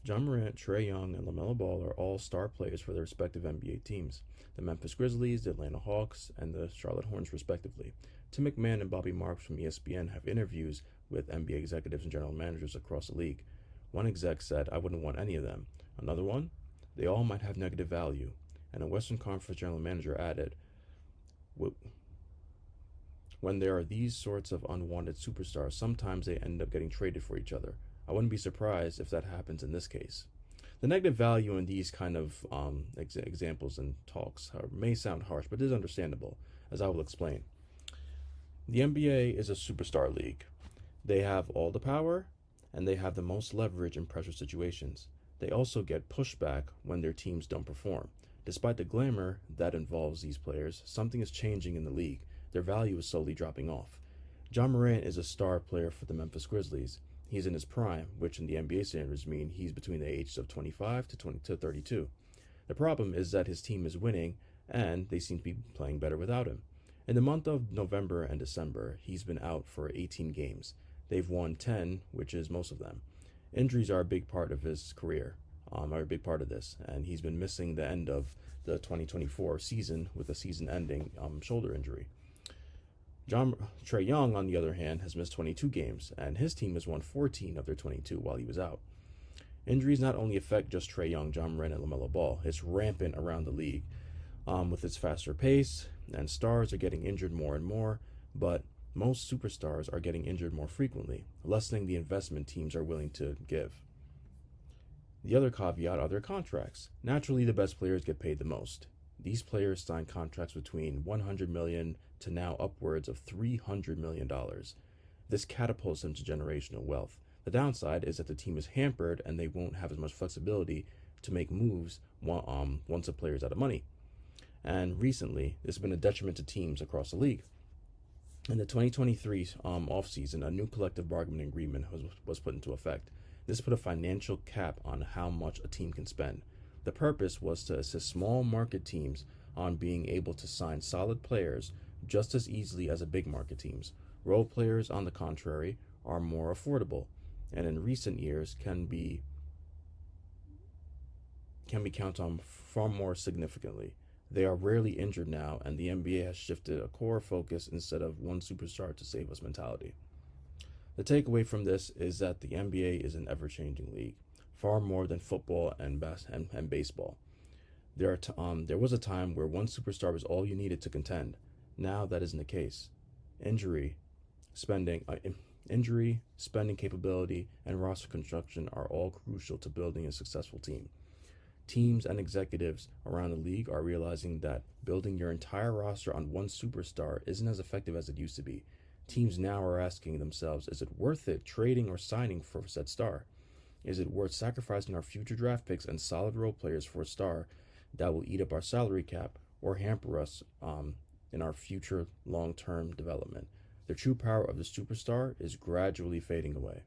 Ja Morant, Trae Young, and LaMelo Ball are all star players for their respective NBA teams, the Memphis Grizzlies, the Atlanta Hawks, and the Charlotte Hornets, respectively. Tim McMahon and Bobby Marks from ESPN have interviews with NBA executives and general managers across the league. One exec said, "I wouldn't want any of them." Another one, "They all might have negative value." And a Western Conference general manager added, when there are these sorts of unwanted superstars, sometimes they end up getting traded for each other. I wouldn't be surprised if that happens in this case. The negative value in these kind of examples and talks may sound harsh, but it is understandable, as I will explain. The NBA is a superstar league. They have all the power, and they have the most leverage in pressure situations. They also get pushback when their teams don't perform. Despite the glamour that involves these players, something is changing in the league. Their value is slowly dropping off. Ja Morant is a star player for the Memphis Grizzlies. He's in his prime, which in the NBA standards mean he's between the ages of 25 to 32. The problem is that his team is winning, and they seem to be playing better without him. In the month of November and December, he's been out for 18 games. They've won 10, which is most of them. Injuries are a big part of his career, are a big part of this, and he's been missing the end of the 2024 season with a season-ending shoulder injury. John Trae Young, on the other hand, has missed 22 games, and his team has won 14 of their 22 while he was out. Injuries not only affect just Trae Young, Ja Morant, and LaMelo Ball. It's rampant around the league, with its faster pace, and stars are getting injured more and more, but most superstars are getting injured more frequently, lessening the investment teams are willing to give. The other caveat are their contracts. Naturally, the best players get paid the most. These players sign contracts between $100 million to now upwards of $300 million. This catapults them to generational wealth. The downside is that the team is hampered and they won't have as much flexibility to make moves once a player is out of money. And recently, this has been a detriment to teams across the league. In the 2023 offseason, a new collective bargaining agreement was put into effect. This put a financial cap on how much a team can spend. The purpose was to assist small market teams on being able to sign solid players just as easily as a big market teams. Role players, on the contrary, are more affordable, and in recent years can be counted on far more significantly. They are rarely injured now, and the NBA has shifted a core focus instead of one superstar to save us mentality. The takeaway from this is that the NBA is an ever-changing league, far more than football and baseball. There was a time where one superstar was all you needed to contend. Now that isn't the case. Injury, spending, uh, injury, spending capability, and roster construction are all crucial to building a successful team. Teams and executives around the league are realizing that building your entire roster on one superstar isn't as effective as it used to be. Teams now are asking themselves, is it worth it trading or signing for said star? Is it worth sacrificing our future draft picks and solid role players for a star that will eat up our salary cap or hamper us in our future long term development? The true power of the superstar is gradually fading away.